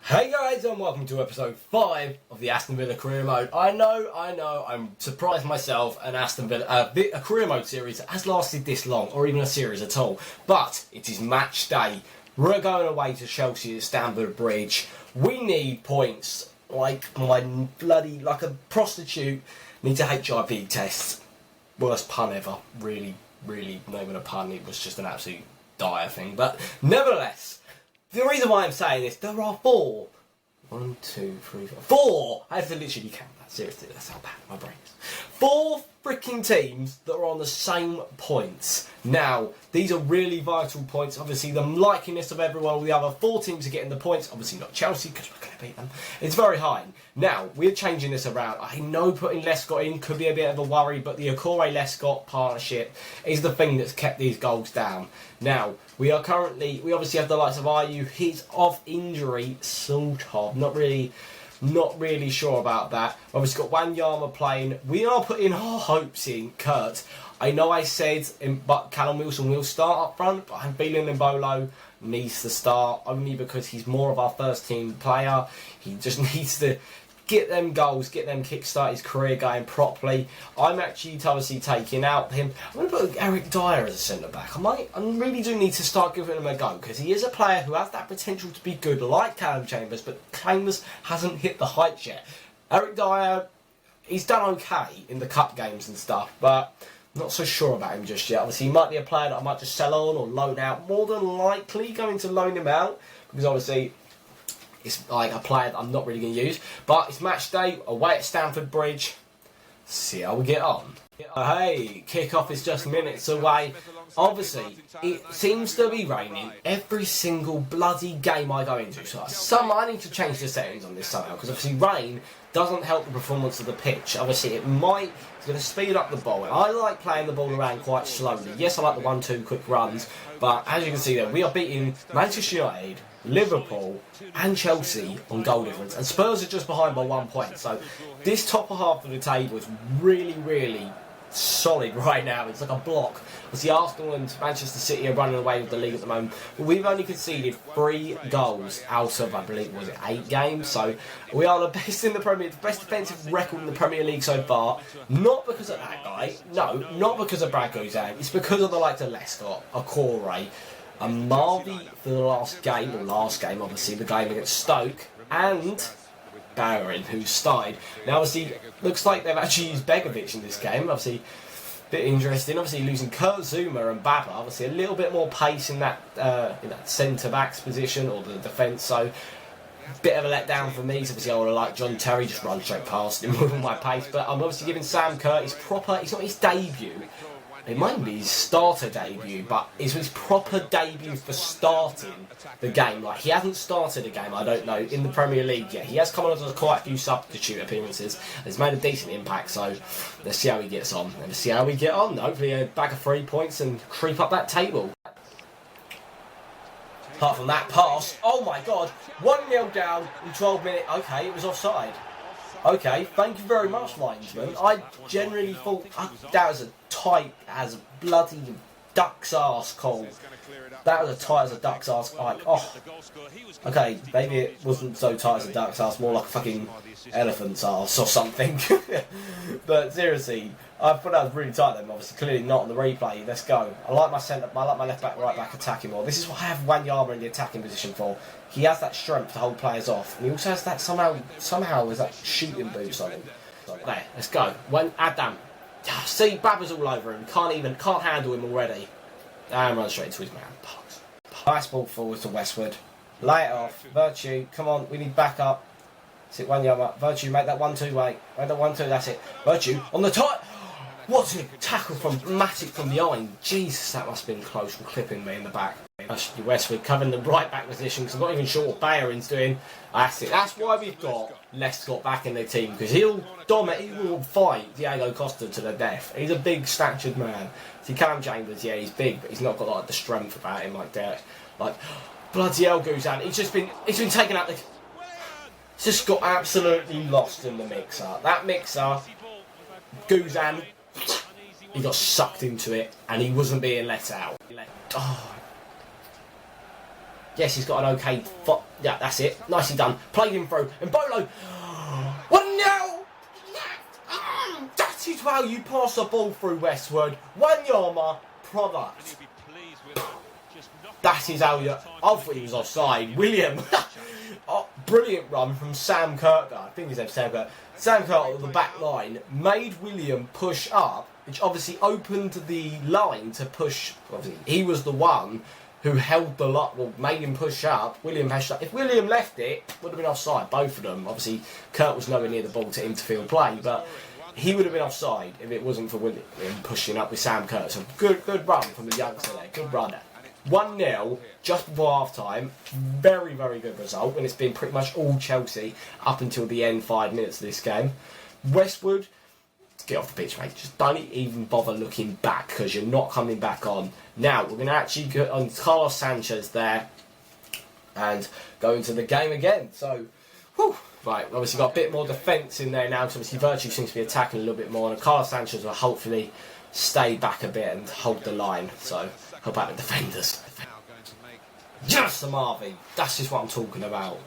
Hey guys, and welcome to episode 5 of the Aston Villa career mode. I know, I'm surprised myself. An Aston Villa, a career mode series has lasted this long, or even a series at all. But it is match day. We're going away to Chelsea at Stamford Bridge. We need points like a prostitute needs a HIV test. Worst pun ever. Really, not even a pun. It was just an absolute dire thing. But nevertheless, the reason why I'm saying this, there are four. 1, 2, 3, 4. 4! I have to literally count that. Seriously, that's how bad my brain is. 4 freaking teams that are on the same points. Now, these are really vital points. Obviously, the likeliness of everyone, all the other 4 teams are getting the points. Obviously, not Chelsea, because we're going to beat them. It's very high. Now, we're changing this around. I know putting Lescott in could be a bit of a worry, but the Okore-Lescott partnership is the thing that's kept these goals down. Now, we obviously have the likes of Ayew. He's off injury, sort of. Not really sure about that. Obviously got Wanyama playing. We are putting our hopes in Kurt. I know I said but Callum Wilson will start up front, but I'm feeling Mbolo needs to start only because he's more of our first team player. He just needs to get them goals, get them kickstart his career going properly. I'm actually obviously taking out him. I'm going to put Eric Dyer as a centre back. I really do need to start giving him a go because he is a player who has that potential to be good, like Callum Chambers, but Chambers hasn't hit the heights yet. Eric Dyer, he's done okay in the cup games and stuff, but not so sure about him just yet. Obviously, he might be a player that I might just sell on or loan out. More than likely going to loan him out because obviously it's like a player that I'm not really going to use. But it's match day, away at Stamford Bridge. See how we get on. Hey, kick-off is just minutes away. Obviously, it seems to be raining every single bloody game I go into. So I need to change the settings on this somehow, because obviously rain doesn't help the performance of the pitch. Obviously, it's going to speed up the ball. And I like playing the ball around quite slowly. Yes, I like the 1-2 quick runs, but as you can see there, we are beating Manchester United, Liverpool and Chelsea on goal difference, and Spurs are just behind by 1 point. So this top half of the table is really solid right now. It's like a block. The Aston and Manchester City are running away with the league at the moment, but we've only conceded 3 goals out of, I believe, was it 8 games? So we are the best in the Premier, the best defensive record in the Premier League so far. Not because of that guy, no, not because of Brad Guzan. It's because of the likes of Lescott, Okore, and Marvey for the last game, obviously, the game against Stoke, and Barron, who started. Now, obviously, looks like they've actually used Begovic in this game. Obviously, a bit interesting. Obviously, losing Kurt Zouma and Baba. Obviously, a little bit more pace in that centre-back's position, or the defence. So, bit of a letdown for me. Obviously, I would have liked John Terry, just run straight past him with all my pace. But I'm obviously giving Sam Kerr it's not his debut. It might be his starter debut, but it's his proper debut for starting the game. Like, he hasn't started a game, I don't know, in the Premier League yet. He has come on as quite a few substitute appearances. He's made a decent impact, so let's see how he gets on. And let's see how we get on. Hopefully a bag of 3 points and creep up that table. Apart from that pass, oh my god, 1-0 down in 12 minutes. Okay, it was offside. Okay, thank you very much, linesman. I generally thought that was a tight as a bloody duck's arse call. That was as tight as a duck's arse. Like, oh, okay, maybe it wasn't so tight as a duck's arse, more like a fucking elephant's arse or something. But seriously, I thought that was really tight then. Obviously, clearly not on the replay. Let's go. I like my left back, right back attacking more. This is what I have Wanyama in the attacking position for. He has that strength to hold players off, and he also has that somehow is that shooting boost on him. There, let's go. Adam. See, Baba's all over him. Can't handle him already. And run straight into his man. Nice ball forward to Westwood. Lay it off. Virtue, come on, we need backup. Sit Wanyama. Virtue, make that 1-2 wait. Make that 1-2, that's it. Virtue on the top. What's a tackle from Matic from behind? Jesus, that must have been close from clipping me in the back. Westwood covering the right back position because I'm not even sure what Bayern's doing. That's it. That's why we've got Lescott back in the team, because he'll dominate, he will fight Diego Costa to the death. He's a big statured man. See, Callum Chambers, yeah, he's big, but he's not got like the strength about him like that. Like bloody hell, Guzan. He's been taken out. He's just got absolutely lost in the mixer. That mixer, Guzan. He got sucked into it and he wasn't being let out. Oh. Yes, he's got an okay... Yeah, that's it. Nicely done. Played him through. And Bolo... 1-0! That is how you pass a ball through Westwood. Wanyama product. That is how you... I thought he was offside. William. Oh, brilliant run from Sam Kirker. I think his name's Sam Kirker. Sam Kirker on the back line made William push up, which obviously opened the line to push. Obviously, he was the one who held the lot, well, made him push up. William pushed up. If William left it, would have been offside, both of them. Obviously, Kurt was nowhere near the ball to interfield play, but he would have been offside if it wasn't for William pushing up with Sam Kurt. So good run from the youngster there. Good run. 1-0 just before half time. Very, very good result. And it's been pretty much all Chelsea up until the end 5 minutes of this game. Westwood, get off the pitch, mate. Just don't even bother looking back because you're not coming back on. Now, we're going to actually get on Carlos Sanchez there and go into the game again. So, whew. Right, obviously got a bit more defence in there now because obviously Virtue seems to be attacking a little bit more. And Carlos Sanchez will hopefully stay back a bit and hold the line. So, help out the defenders. Yes, Marvin. That's just what I'm talking about.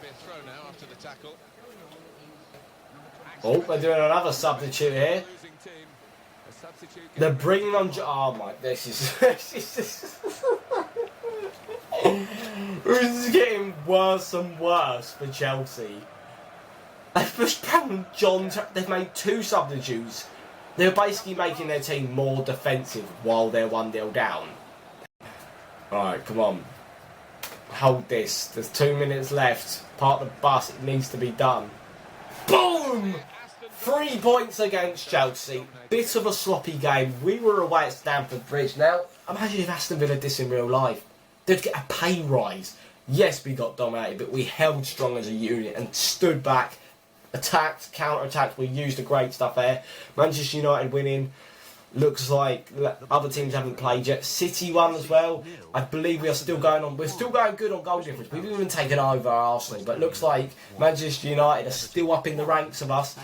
Oh, they're doing another substitute here. They're bringing on... Oh my... This is getting worse and worse for Chelsea. They've pushed Brown John... They've made 2 substitutes. They're basically making their team more defensive while they're 1-0 down. Alright, come on. Hold this. There's 2 minutes left. Part of the bus. It needs to be done. Boom! 3 points against Chelsea. Bit of a sloppy game. We were away at Stamford Bridge. Now, imagine if Aston Villa did this in real life. They'd get a pay rise. Yes, we got dominated, but we held strong as a unit and stood back, attacked, counter-attacked. We used the great stuff there. Manchester United winning. Looks like other teams haven't played yet. City won as well. I believe we are still going on. We're still going good on goal difference. We've even taken over Arsenal, but looks like Manchester United are still up in the ranks of us.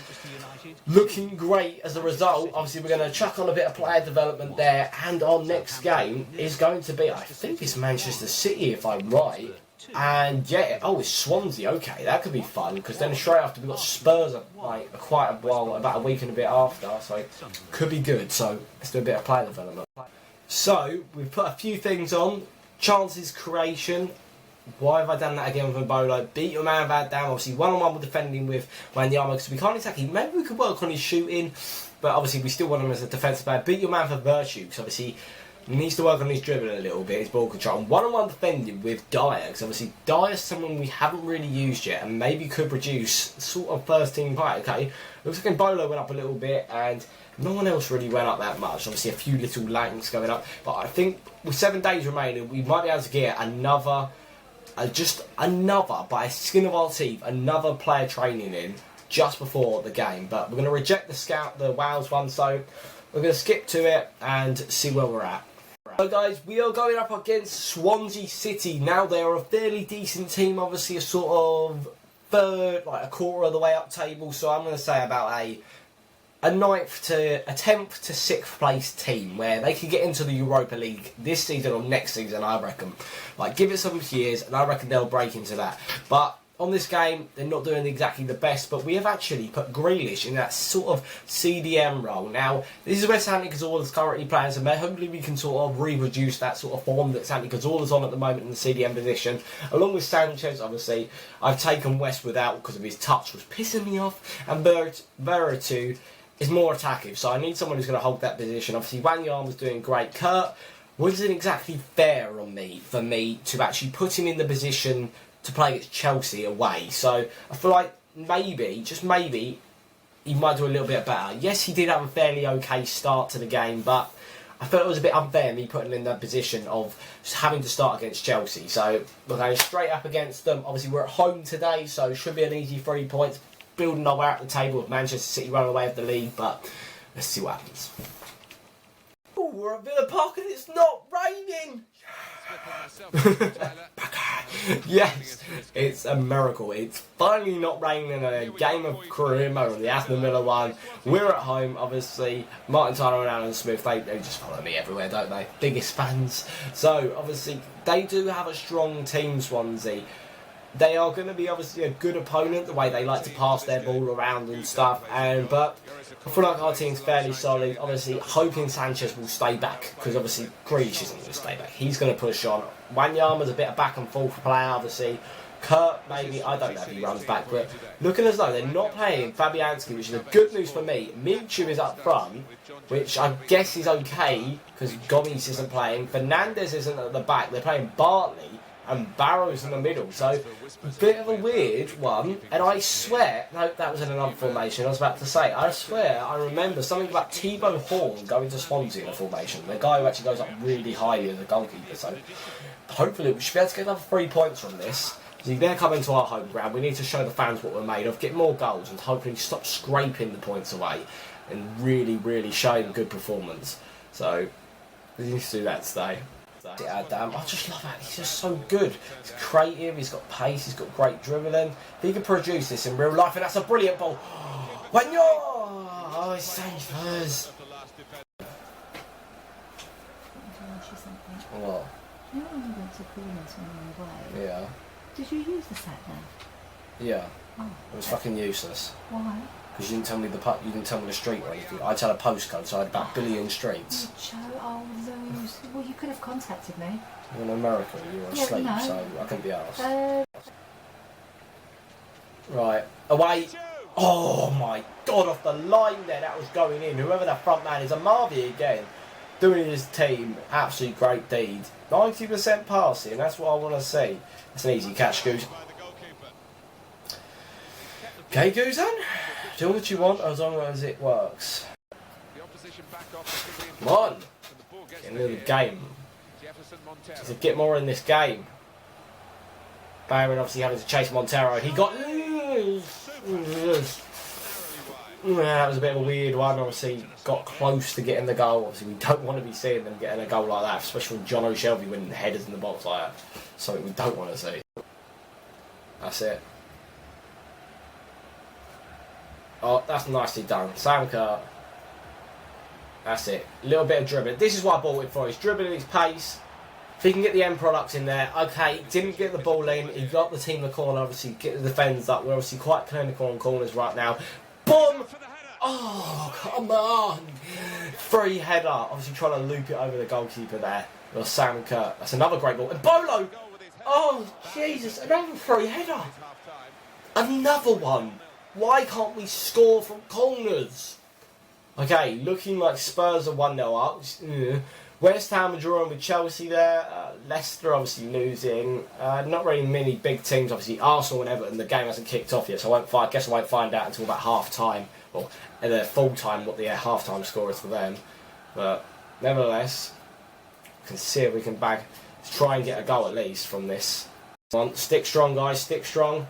Looking great as a result. Obviously, we're going to chuck on a bit of player development there, and our next game is going to be, I think it's Manchester City, if I'm right. And yeah, oh, it's Swansea. Okay, that could be fun because then straight after we've got Spurs like quite a while, about a week and a bit after, so it could be good. So let's do a bit of player development. So we've put a few things on. Chances creation. Why have I done that again with Mbolo? Beat your man Van Dam. Obviously, one-on-one with defending with Wanyama because we can't exactly. Maybe we could work on his shooting, but obviously we still want him as a defensive player. Beat your man for virtue because obviously he needs to work on his dribbling a little bit, his ball control. And one-on-one defending with Dyer, because obviously Dyer's someone we haven't really used yet and maybe could produce sort of first-team player, okay? Looks like Mbolo went up a little bit and no one else really went up that much. Obviously a few little lanks going up. But I think with 7 days remaining, we might be able to get another, just another, by skin of our teeth, another player training in just before the game. But we're going to reject the Wales one, so we're going to skip to it and see where we're at. So guys, we are going up against Swansea City. Now they are a fairly decent team, obviously a sort of third, like a quarter of the way up table. So I'm going to say about a 10th to 6th place team where they could get into the Europa League this season or next season, I reckon. Like, give it some years and I reckon they'll break into that. But on this game, they're not doing exactly the best, but we have actually put Grealish in that sort of CDM role. Now, this is where Santi Cazorla is currently playing, so hopefully we can sort of reproduce that sort of form that Santi Cazorla is on at the moment in the CDM position. Along with Sanchez, obviously, I've taken Westwood out because of his touch was pissing me off, and Veratu is more attacking, so I need someone who's going to hold that position. Obviously, Wanyama was doing great. Kurt wasn't exactly fair for me to actually put him in the position to play against Chelsea away. So I feel like maybe, just maybe, he might do a little bit better. Yes, he did have a fairly okay start to the game, but I felt it was a bit unfair me putting him in that position of just having to start against Chelsea. So we're going straight up against them. Obviously, we're at home today, so it should be an easy 3 points. Building our way up the table with Manchester City running away with the league, but let's see what happens. we're at Villa Park and it's not raining. Yes, it's a miracle. It's finally not raining in a game of career mode on the Aston Villa one. We're at home, obviously. Martin Tyler and Alan Smith, they just follow me everywhere, don't they? Biggest fans. So, obviously, they do have a strong team, Swansea. They are going to be obviously a good opponent, the way they like to pass their ball around and stuff. But I feel like our team's fairly solid. Obviously, hoping Sanchez will stay back, because obviously Grealish isn't going to stay back. He's going to push on. Wanyama's a bit of back and forth player, obviously. Kurt, maybe, I don't know if he runs back, but looking as though they're not playing Fabianski, which is a good news for me. Michu is up front, which I guess is okay, because Gomes isn't playing. Fernandez isn't at the back. They're playing Bartley and Barrow's in the middle, so a bit of a weird one. And I swear, no, that was in another formation. I was about to say, I swear I remember something about Thibaut Horn going to Swansea in a formation, the guy who actually goes up really high as a goalkeeper. So hopefully we should be able to get another 3 points from this. So you're going to come into our home ground. We need to show the fans what we're made of, get more goals, and hopefully stop scraping the points away and really showing good performance. So we need to do that today. Yeah, damn, I just love that. He's just so good. He's creative, he's got pace, he's got great dribbling. If he can produce this in real life, and that's a brilliant ball. When you're... Oh, it's safe us. What? You know when you went to Corners on the way? Yeah. Did you use the sat nav? Yeah. Oh. It was fucking useless. Why? Because you didn't tell me the street or anything. I had a postcode, so I had about a billion streets. Oh, those. Well, you could have contacted me. You're in America, you were asleep, no. so I couldn't be asked. Uh, Right, away. Oh my god, off the line there, that was going in. Whoever that front man is, Amavi again, doing his team, absolutely great deed. 90% passing, that's what I want to see. That's an easy catch, Goose. Okay, Guzan, do what you want as long as it works. Come on, get into the game. To get more in this game. Byron obviously having to chase Montero. He got... That was a bit of a weird one. Obviously got close to getting the goal. Obviously we don't want to be seeing them getting a goal like that, especially when John O'Shelby winning headers in the box like that. Something we don't want to see. That's it. Oh, that's nicely done. Sam Kerr. That's it. A little bit of dribbling. This is what I bought it for. He's dribbling his pace. If he can get the end products in there, okay. Didn't get the ball in. He got the team in the corner. Obviously, get the defenders up. We're obviously quite clinical on corners right now. Boom! Oh, come on! Free header. Obviously, trying to loop it over the goalkeeper there. Well, Sam Kerr. That's another great ball. And Bolo! Oh, Jesus. Another free header. Another one. Why can't we score from corners? Okay, looking like Spurs are 1-0 up. West Ham are drawing with Chelsea there. Leicester obviously losing. Not really many big teams. Obviously Arsenal and Everton. The game hasn't kicked off yet, so I guess I won't find out until about half time, or at the full time, what the half time score is for them. But nevertheless, we can see if we can try and get a goal at least from this. Come on, stick strong, guys. Stick strong.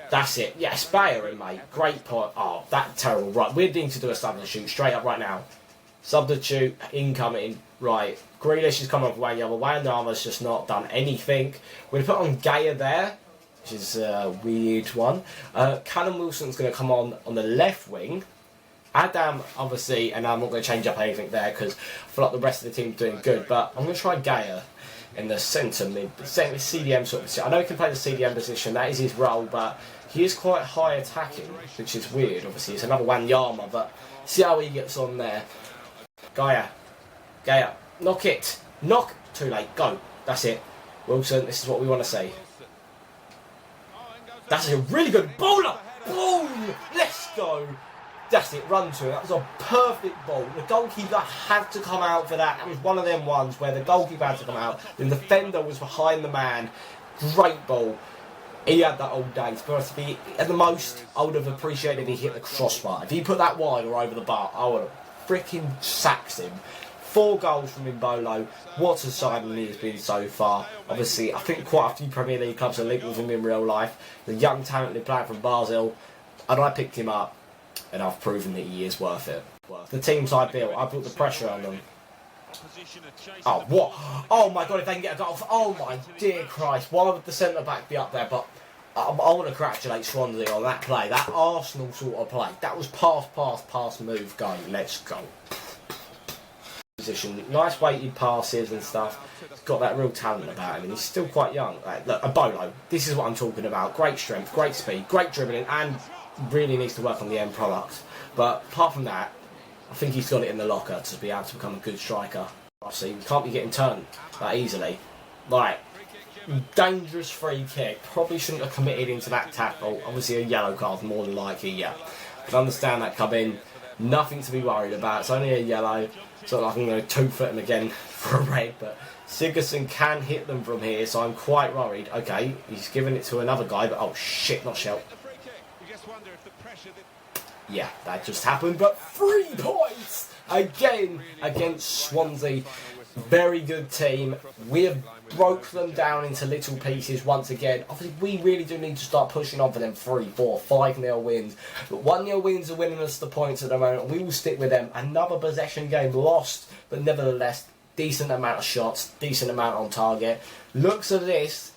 That's it. Yes, Bayer, mate. Great point. Oh, that terrible. Right, we need to do a substitute straight up right now. Substitute incoming. Right, Grealish is coming off Wanyama. Wanyama's just not done anything. We're going to put on Gaya there, which is a weird one. Callum Wilson's going to come on the left wing. Adam, obviously, and I'm not going to change up anything there because I feel like the rest of the team's doing good. But I'm going to try Gaya in the centre mid, CDM sort of position. I know he can play the CDM position, that is his role, but he is quite high attacking, which is weird. Obviously, it's another Wanyama, but see how he gets on there. Gaya, knock it, knock, too late, go, that's it. Wilson, this is what we want to see. That's a really good bowler, boom, let's go. That's it, run to it. That was a perfect ball. The goalkeeper had to come out for that. It was one of them ones where the goalkeeper had to come out. The defender was behind the man. Great ball. He had that all day. To be at the most, I would have appreciated if he hit the crossbar. If he put that wide or over the bar, I would have freaking sacked him. 4 goals from Mbolo. What a signing he has been so far. Obviously, I think quite a few Premier League clubs are linked with him in real life. The young, talented player from Basel. And I picked him up. And I've proven that he is worth it. The teams I built, I put the pressure on them. Oh, what? Oh my god, if they can get a goal. Oh my dear Christ. Why would the centre-back be up there? But I want to congratulate Swansea on that play. That Arsenal sort of play. That was pass, move, go. Let's go. Position. Nice weighted passes and stuff. He's got that real talent about him, and he's still quite young. Look, a Bolo. This is what I'm talking about. Great strength, great speed, great dribbling, and really needs to work on the end product. But apart from that, I think he's got it in the locker to be able to become a good striker. See, we can't be getting turned that easily. Right, dangerous free kick. Probably shouldn't have committed into that tackle. Obviously a yellow card more than likely, yeah. Can understand that coming. Nothing to be worried about. It's only a yellow. It's not like I'm going to 2-foot him again for a red, but Sigurdsson can hit them from here, so I'm quite worried. Okay, he's giving it to another guy, but oh shit, not Shell. Yeah, that just happened, but 3 points again against Swansea. Very good team. We have broke them down into little pieces once again. Obviously, we really do need to start pushing on for them 3, 4, 5-0 wins. But 1-0 wins are winning us the points at the moment. We will stick with them. Another possession game lost, but nevertheless, decent amount of shots, decent amount on target. Looks at this.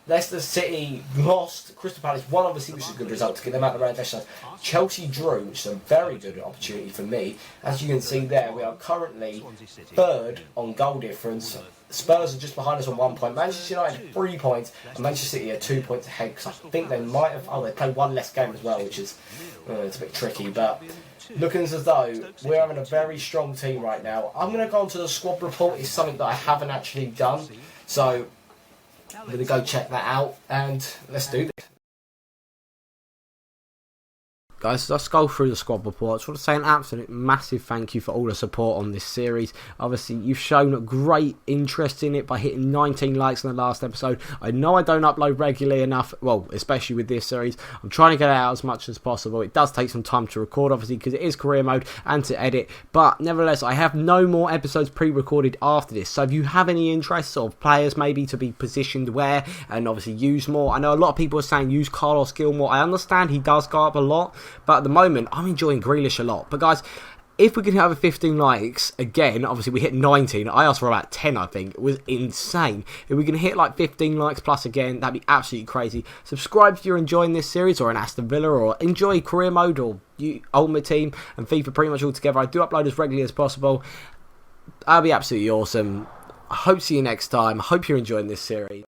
Leicester City lost, Crystal Palace won, obviously, which is a good result to get them out of the relegation. Chelsea drew, which is a very good opportunity for me. As you can see there, we are currently 3rd on goal difference. Spurs are just behind us on 1 point. Manchester United 3 points, and Manchester City are 2 points ahead, because I think they might have... Oh, they played one less game as well, which is it's a bit tricky, but looking as though we're having a very strong team right now. I'm going to go on to the squad report. It's something that I haven't actually done, so I'm going to go check that out, and let's do this. Guys, let's go through the squad report. I just want to say an absolute massive thank you for all the support on this series. Obviously, you've shown great interest in it by hitting 19 likes in the last episode. I know I don't upload regularly enough, well, especially with this series. I'm trying to get it out as much as possible. It does take some time to record, obviously, because it is career mode and to edit. But nevertheless, I have no more episodes pre-recorded after this. So if you have any interests of players maybe to be positioned where and obviously use more. I know a lot of people are saying use Carlos Gilmore. I understand he does go up a lot. But at the moment, I'm enjoying Grealish a lot. But guys, if we can have 15 likes, again, obviously we hit 19. I asked for about 10, I think. It was insane. If we can hit like 15 likes plus again, that'd be absolutely crazy. Subscribe if you're enjoying this series, or an Aston Villa, or enjoy career mode, or Ultimate Team, and FIFA pretty much all together. I do upload as regularly as possible. That'll be absolutely awesome. I hope to see you next time. I hope you're enjoying this series.